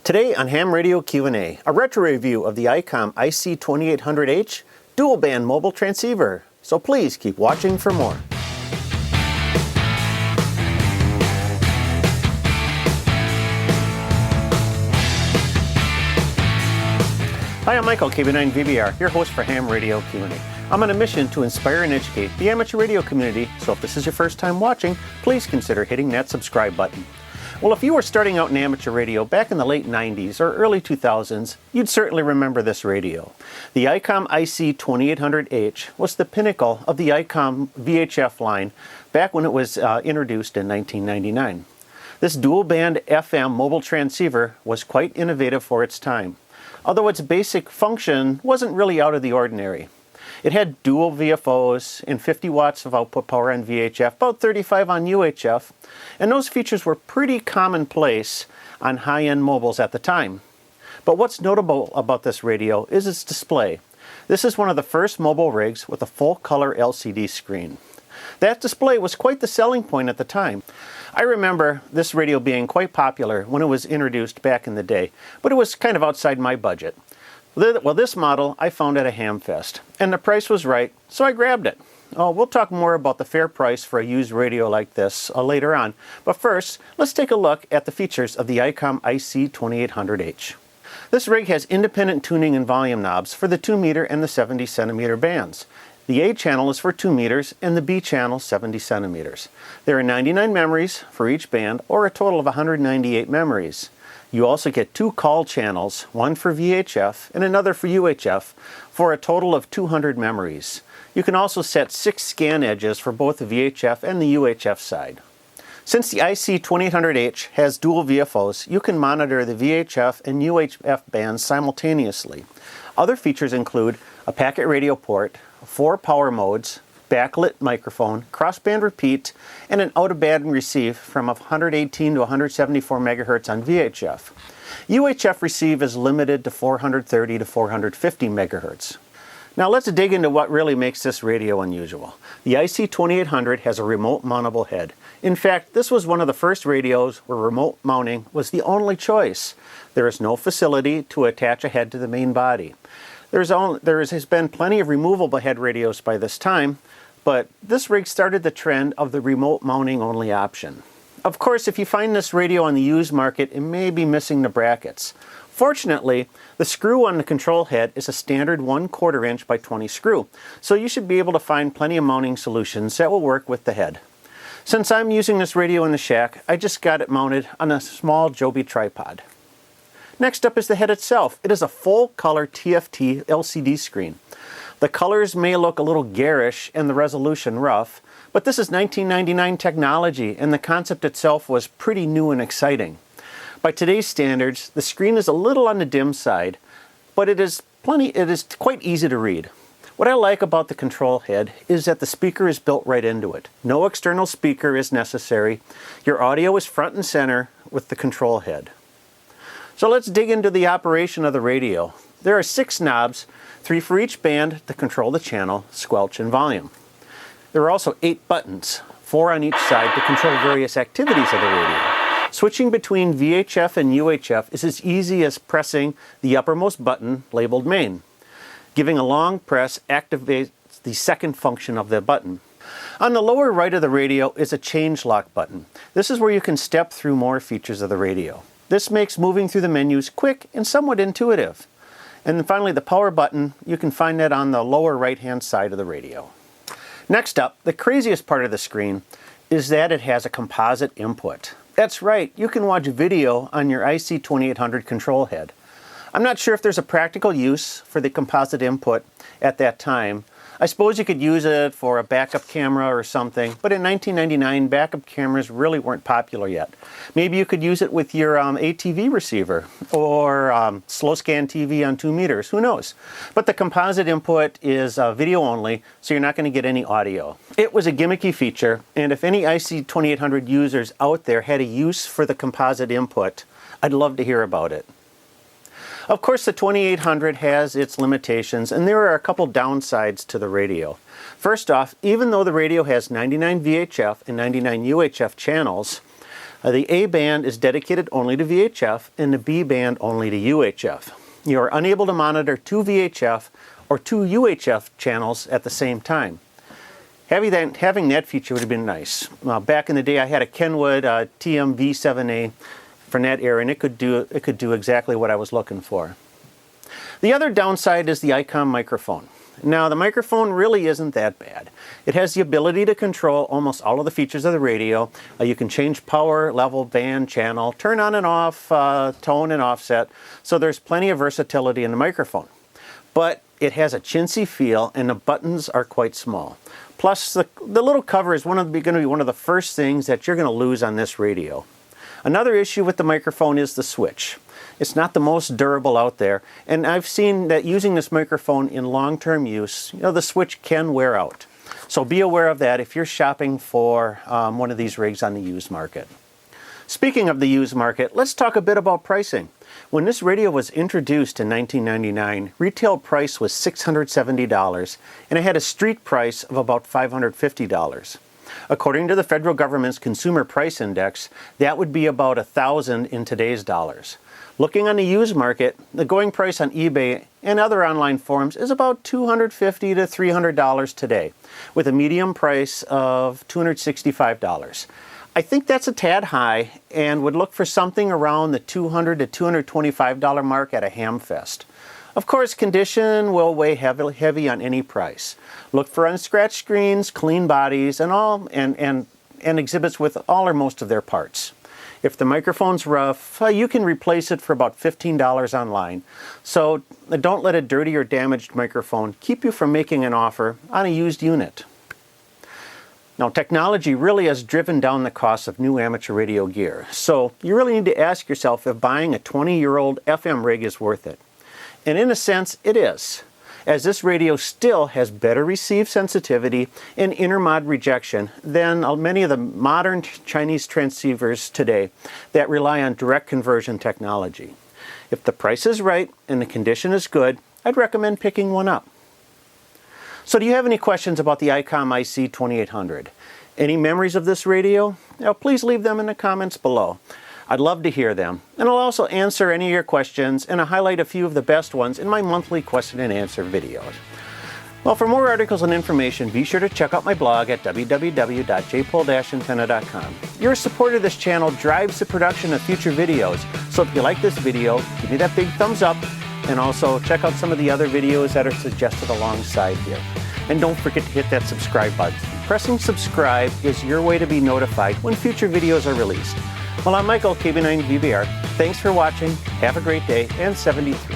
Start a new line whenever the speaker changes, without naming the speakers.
Today on Ham Radio Q&A, a retro review of the ICOM IC2800H dual band mobile transceiver. So please keep watching for more. Hi, I'm Michael, KB9VBR, your host for Ham Radio Q&A. I'm on a mission to inspire and educate the amateur radio community, so if this is your first time watching, please consider hitting that subscribe button. Well, if you were starting out in amateur radio back in the late 90s or early 2000s, you'd certainly remember this radio. The ICOM IC2800H was the pinnacle of the ICOM VHF line back when it was introduced in 1999. This dual-band FM mobile transceiver was quite innovative for its time, although its basic function wasn't really out of the ordinary. It had dual VFOs and 50 watts of output power on VHF, about 35 on UHF, and those features were pretty commonplace on high-end mobiles at the time. But what's notable about this radio is its display. This is one of the first mobile rigs with a full-color LCD screen. That display was quite the selling point at the time. I remember this radio being quite popular when it was introduced back in the day, but it was kind of outside my budget. Well, this model I found at a ham fest, and the price was right, so I grabbed it. Oh, we'll talk more about the fair price for a used radio like this later on, but first, let's take a look at the features of the ICOM IC2800H. This rig has independent tuning and volume knobs for the 2 meter and the 70 centimeter bands. The A channel is for 2 meters and the B channel 70 centimeters. There are 99 memories for each band, or a total of 198 memories. You also get 2 call channels, one for VHF and another for UHF, for a total of 200 memories. You can also set 6 scan edges for both the VHF and the UHF side. Since the IC2800H has dual VFOs, you can monitor the VHF and UHF bands simultaneously. Other features include a packet radio port, 4 power modes, backlit microphone, crossband repeat, and an out-of-band receive from 118 to 174 megahertz on VHF. UHF receive is limited to 430 to 450 megahertz. Now let's dig into what really makes this radio unusual. The IC2800 has a remote mountable head. In fact, this was one of the first radios where remote mounting was the only choice. There is no facility to attach a head to the main body. There has been plenty of removable head radios by this time, but this rig started the trend of the remote mounting only option. Of course, if you find this radio on the used market, it may be missing the brackets. Fortunately, the screw on the control head is a standard 1/4 inch by 20 screw, so you should be able to find plenty of mounting solutions that will work with the head. Since I'm using this radio in the shack, I just got it mounted on a small Joby tripod. Next up is the head itself. It is a full-color TFT LCD screen. The colors may look a little garish and the resolution rough, but this is 1999 technology and the concept itself was pretty new and exciting. By today's standards, the screen is a little on the dim side, but it is quite easy to read. What I like about the control head is that the speaker is built right into it. No external speaker is necessary. Your audio is front and center with the control head. So let's dig into the operation of the radio. There are 6 knobs, 3 for each band to control the channel, squelch, and volume. There are also 8 buttons, 4 on each side to control various activities of the radio. Switching between VHF and UHF is as easy as pressing the uppermost button labeled main. Giving a long press activates the second function of the button. On the lower right of the radio is a change lock button. This is where you can step through more features of the radio. This makes moving through the menus quick and somewhat intuitive. And then finally, the power button, you can find that on the lower right-hand side of the radio. Next up, the craziest part of the screen is that it has a composite input. That's right, you can watch video on your IC2800 control head. I'm not sure if there's a practical use for the composite input at that time. I suppose you could use it for a backup camera or something, but in 1999, backup cameras really weren't popular yet. Maybe you could use it with your ATV receiver or slow scan TV on 2 meters, who knows? But the composite input is video only, so you're not going to get any audio. It was a gimmicky feature, and if any IC2800 users out there had a use for the composite input, I'd love to hear about it. Of course, the 2800 has its limitations, and there are a couple downsides to the radio. First off, even though the radio has 99 VHF and 99 UHF channels, The A band is dedicated only to VHF and the B band only to UHF. You are unable to monitor two VHF or two UHF channels at the same time. Having that feature would have been nice. Back in the day, I had a Kenwood TM-V7A from that era, and it could do exactly what I was looking for. The other downside is the ICOM microphone. Now, the microphone really isn't that bad. It has the ability to control almost all of the features of the radio. You can change power, level, band, channel, turn on and off, tone and offset, so there's plenty of versatility in the microphone. But it has a chintzy feel and the buttons are quite small. Plus, the little cover is going to be one of the first things that you're going to lose on this radio. Another issue with the microphone is the switch. It's not the most durable out there, and I've seen that using this microphone in long-term use, the switch can wear out. So be aware of that if you're shopping for one of these rigs on the used market. Speaking of the used market, let's talk a bit about pricing. When this radio was introduced in 1999, retail price was $670, and it had a street price of about $550. According to the federal government's Consumer Price Index, that would be about $1,000 in today's dollars. Looking on the used market, the going price on eBay and other online forums is about $250 to $300 today, with a medium price of $265. I think that's a tad high and would look for something around the $200 to $225 mark at a Hamfest. Of course, condition will weigh heavy on any price. Look for unscratched screens, clean bodies, and exhibits with all or most of their parts. If the microphone's rough, you can replace it for about $15 online. So don't let a dirty or damaged microphone keep you from making an offer on a used unit. Now, technology really has driven down the cost of new amateur radio gear. So you really need to ask yourself if buying a 20-year-old FM rig is worth it. And in a sense, it is, as this radio still has better receive sensitivity and intermod rejection than many of the modern Chinese transceivers today that rely on direct conversion technology. If the price is right and the condition is good, I'd recommend picking one up. So do you have any questions about the ICOM IC2800? Any memories of this radio? Please leave them in the comments below. I'd love to hear them, and I'll also answer any of your questions, and I'll highlight a few of the best ones in my monthly question and answer videos. Well, for more articles and information, be sure to check out my blog at www.jpol-antenna.com. Your support of this channel drives the production of future videos, so if you like this video, give me that big thumbs up, and also check out some of the other videos that are suggested alongside here. And don't forget to hit that subscribe button. Pressing subscribe is your way to be notified when future videos are released. Well, I'm Michael, KB9VBR. Thanks for watching. Have a great day, and 73.